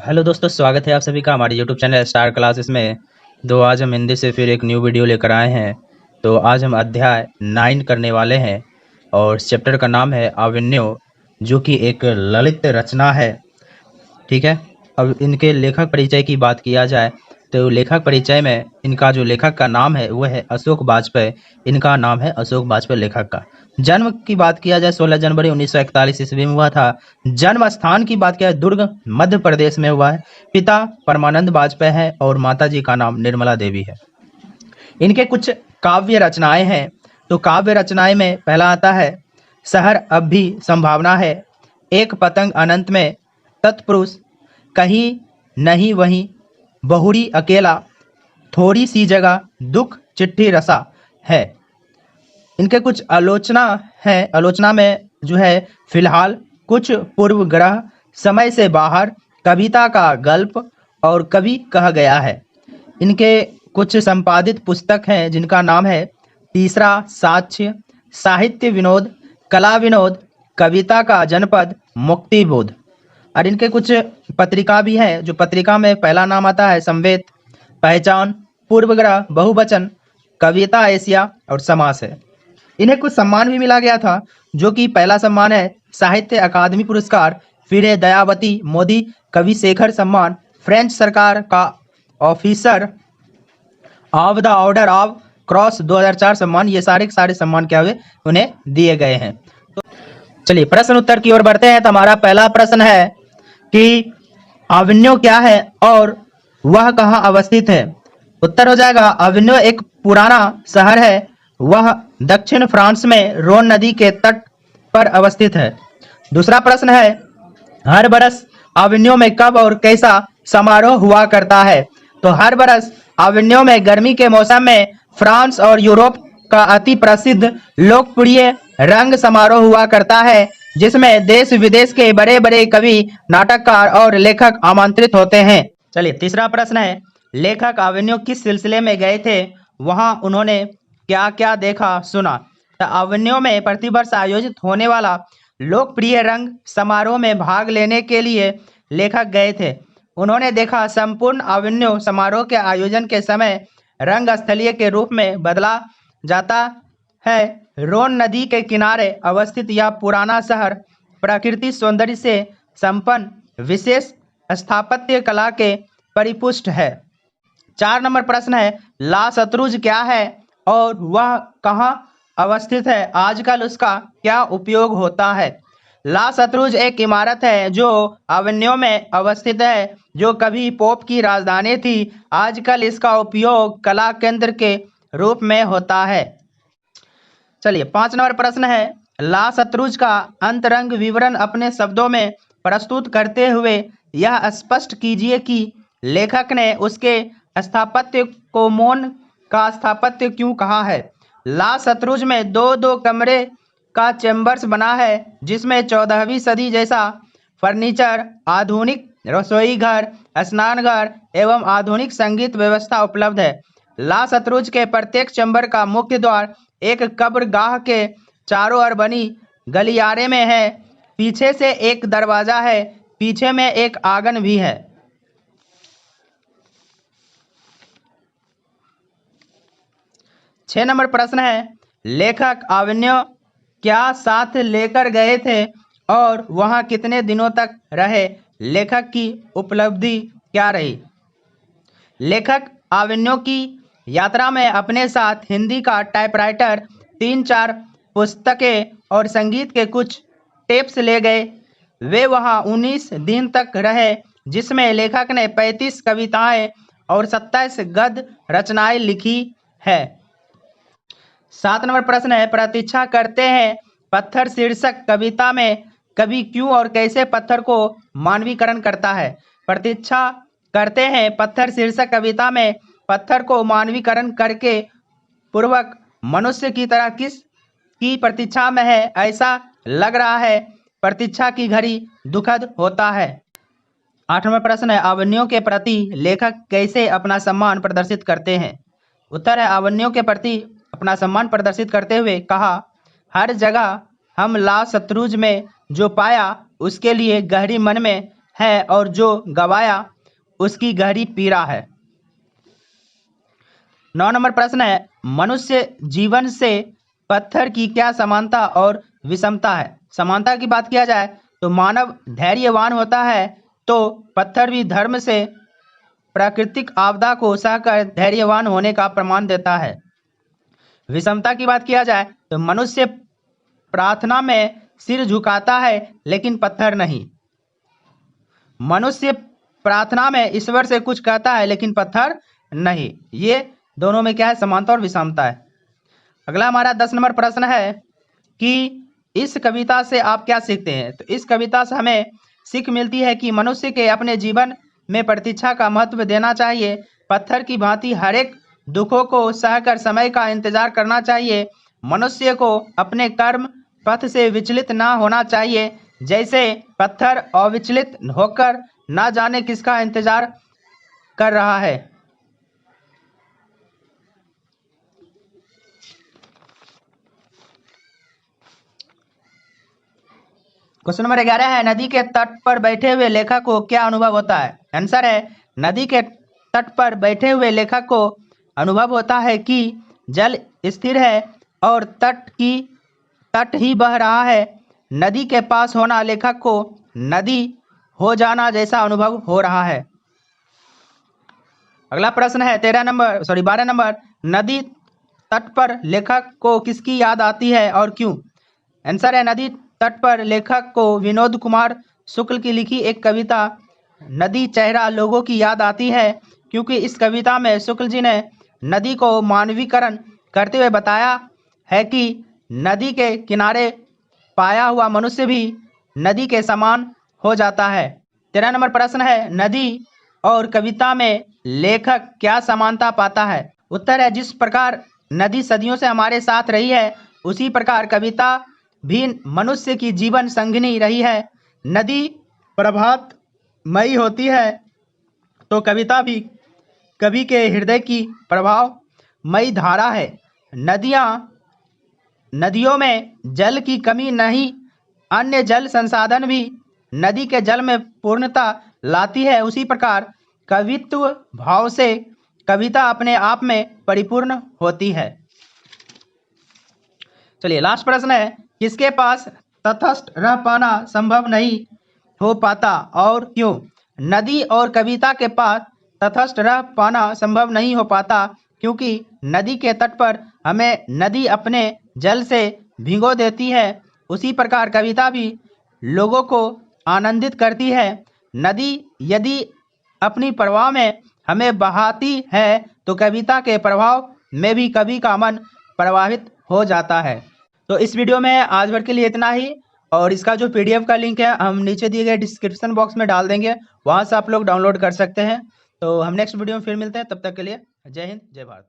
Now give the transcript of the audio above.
Hello दोस्तों, स्वागत है आप सभी का हमारे यूट्यूब चैनल स्टार क्लासेस में। आज हम हिंदी से फिर एक न्यू वीडियो लेकर आए हैं। तो आज हम अध्याय 9 करने वाले हैं और इस चैप्टर का नाम है आविन्यो, जो कि एक ललित रचना है। ठीक है। अब इनके लेखक परिचय की बात किया जाए तो लेखक परिचय में इनका जो लेखक का नाम है वह है अशोक वाजपेयी। इनका नाम है अशोक वाजपेयी लेखक का। जन्म की बात किया जाए 16 जनवरी 1941 ईस्वी में हुआ था। जन्म स्थान की बात किया जाए दुर्ग मध्य प्रदेश में हुआ है। पिता परमानंद वाजपेयी है और माता जी का नाम निर्मला देवी है। इनके कुछ काव्य रचनाएं हैं। तो काव्य रचनाएं में पहला आता है शहर अब भी संभावना है, एक पतंग अनंत में, तत्पुरुष, कहीं नहीं वहीं, बहुरी अकेला, थोड़ी सी जगह, दुख चिट्ठी रसा है। इनके कुछ आलोचना है। आलोचना में जो है फिलहाल, कुछ पूर्व ग्रह, समय से बाहर, कविता का गल्प और कवि कहा गया है। इनके कुछ संपादित पुस्तक हैं जिनका नाम है तीसरा साक्ष्य, साहित्य विनोद, कला विनोद, कविता का जनपद, मुक्तिबोध। और इनके कुछ पत्रिका भी हैं। जो पत्रिका में पहला नाम आता है संवेद, पहचान, पूर्वग्रह, बहुवचन, कविता एशिया और समास है। इन्हें कुछ सम्मान भी मिला गया था, जो कि पहला सम्मान है साहित्य अकादमी पुरस्कार, फिर है दयावती मोदी कवि शेखर सम्मान, फ्रेंच सरकार का officer of the order of cross 2004 सम्मान। ये सारे के सारे सम्मान क्या हुए, उन्हें दिए गए हैं। तो चलिए प्रश्न उत्तर की ओर बढ़ते हैं। तो हमारा पहला प्रश्न है कि आविन्यो क्या है और वह कहाँ अवस्थित है। उत्तर हो जाएगा आविन्यो एक पुराना शहर है। वह दक्षिण फ्रांस में रोन नदी के तट पर अवस्थित है। दूसरा प्रश्न है हर बरस आविन्यो में कब और कैसा समारोह हुआ करता है। तो हर बरस आविन्यो में गर्मी के मौसम में फ्रांस और यूरोप का अति प्रसिद्ध लोकप्रिय रंग समारोह हुआ करता है, जिसमें देश विदेश के बड़े बड़े कवि, नाटककार और लेखक आमंत्रित होते हैं। चलिए तीसरा प्रश्न है लेखक आविन्यो किस सिलसिले में गए थे, वहां उन्होंने क्या क्या देखा सुना। तो आविन्यो में प्रतिवर्ष आयोजित होने वाला लोकप्रिय रंग समारोह में भाग लेने के लिए लेखक गए थे। उन्होंने देखा संपूर्ण आविन्यो समारोह के आयोजन के समय रंग स्थलीय के रूप में बदला जाता है। रोन नदी के किनारे अवस्थित यह पुराना शहर प्राकृतिक सौंदर्य से संपन्न विशेष स्थापत्य कला के परिपुष्ट है। 4 नंबर प्रश्न है ला शत्रुंज क्या है और वह कहाँ अवस्थित है, आजकल उसका क्या उपयोग होता है। ला शत्रुंज एक इमारत है जो आविन्यो में अवस्थित है, जो कभी पोप की राजधानी थी। आजकल इसका उपयोग कला केंद्र के रूप में होता है। चलिए 5 नंबर प्रश्न है ला शत्रुंज का अंतरंग विवरण अपने शब्दों में प्रस्तुत करते हुए यह स्पष्ट कीजिए कि लेखक ने उसके स्थापत्य को मौन का स्थापत्य क्यों कहा है। ला शत्रुंज में दो दो कमरे का चैम्बर्स बना है, जिसमें 14वीं सदी जैसा फर्नीचर, आधुनिक रसोई घर, स्नान घर एवं आधुनिक संगीत व्यवस्था उपलब्ध है। ला शत्रुंज के प्रत्येक चैम्बर का मुख्य द्वार एक कब्रगाह के चारों ओर बनी गलियारे में है। पीछे से एक दरवाजा है, पीछे में एक आंगन भी है। 6 नंबर प्रश्न है लेखक आविन्यो क्या साथ लेकर गए थे और वहां कितने दिनों तक रहे, लेखक की उपलब्धि क्या रही। लेखक आविन्यो की यात्रा में अपने साथ हिंदी का टाइपराइटर, 3-4 पुस्तकें और संगीत के कुछ टेप्स ले गए। वे वहां 19 दिन तक रहे, जिसमें लेखक ने 35 कविताएं और 27 गद्य रचनाएं लिखी है। 7 नंबर प्रश्न है प्रतीक्षा करते हैं पत्थर शीर्षक कविता में कवि क्यों और कैसे पत्थर को मानवीकरण करता है। प्रतीक्षा करते हैं पत्थर शीर्षक कविता में पत्थर को मानवीकरण करके पूर्वक मनुष्य की तरह किस की प्रतीक्षा में है, ऐसा लग रहा है प्रतीक्षा की घड़ी दुखद होता है। 8 नंबर प्रश्न है आविन्यो के प्रति लेखक कैसे अपना सम्मान प्रदर्शित करते हैं। उत्तर है आविन्यो के प्रति अपना सम्मान प्रदर्शित करते हुए कहा हर जगह हम ला शत्रुंज में जो पाया उसके लिए गहरी मन में है और जो गवाया उसकी गहरी पीड़ा है। 9 नंबर प्रश्न है, मनुष्य जीवन से पत्थर की क्या समानता और विषमता है। समानता की बात किया जाए तो मानव धैर्यवान होता है, तो पत्थर भी धर्म से प्राकृतिक आपदा को सहकर धैर्यवान होने का प्रमाण देता है। विषमता की बात किया जाए तो मनुष्य प्रार्थना में सिर झुकाता है लेकिन पत्थर नहीं। मनुष्य प्रार्थना में ईश्वर से कुछ कहता है लेकिन पत्थर नहीं। ये दोनों में क्या है, समानता और विषमता है। अगला हमारा 10 नंबर प्रश्न है कि इस कविता से आप क्या सीखते हैं। तो इस कविता से हमें सीख मिलती है कि मनुष्य के अपने जीवन में प्रतीक्षा का महत्व देना चाहिए। पत्थर की भांति हर एक दुखों को सहकर समय का इंतजार करना चाहिए। मनुष्य को अपने कर्म पथ से विचलित ना होना चाहिए, जैसे पत्थर अविचलित होकर ना जाने किसका इंतजार कर रहा है। क्वेश्चन नंबर 11 है, नदी के तट पर बैठे हुए लेखक को क्या अनुभव होता है। आंसर है, नदी के तट पर बैठे हुए लेखक को अनुभव होता है कि जल स्थिर है और तट ही बह रहा है। नदी के पास होना लेखक को नदी हो जाना जैसा अनुभव हो रहा है। अगला प्रश्न है 12 नंबर, नदी तट पर लेखक को किसकी याद आती है और क्यों। आंसर है, नदी तट पर लेखक को विनोद कुमार शुक्ल की लिखी एक कविता नदी चेहरा लोगों की याद आती है, क्योंकि इस कविता में शुक्ल जी ने नदी को मानवीकरण करते हुए बताया है कि नदी के किनारे पाया हुआ मनुष्य भी नदी के समान हो जाता है। 13 नंबर प्रश्न है, नदी और कविता में लेखक क्या समानता पाता है। उत्तर है, जिस प्रकार नदी सदियों से हमारे साथ रही है उसी प्रकार कविता भी मनुष्य की जीवन संगिनी रही है। नदी प्रभातमयी होती है तो कविता भी कवि के हृदय की प्रभावमयी धारा है। नदियों में जल की कमी नहीं, अन्य जल संसाधन भी नदी के जल में पूर्णता लाती है। उसी प्रकार कवित्व भाव से कविता अपने आप में परिपूर्ण होती है। चलिए लास्ट प्रश्न है, किसके पास तटस्थ रह पाना संभव नहीं हो पाता और क्यों। नदी और कविता के पास तटस्थ रह पाना संभव नहीं हो पाता क्योंकि नदी के तट पर हमें नदी अपने जल से भिगो देती है। उसी प्रकार कविता भी लोगों को आनंदित करती है। नदी यदि अपनी प्रवाह में हमें बहाती है तो कविता के प्रभाव में भी कवि का मन प्रभावित हो जाता है। तो इस वीडियो में आज भर के लिए इतना ही, और इसका जो PDF का लिंक है हम नीचे दिए गए डिस्क्रिप्शन बॉक्स में डाल देंगे, वहाँ से आप लोग डाउनलोड कर सकते हैं। तो हम नेक्स्ट वीडियो में फिर मिलते हैं, तब तक के लिए जय हिंद जय भारत।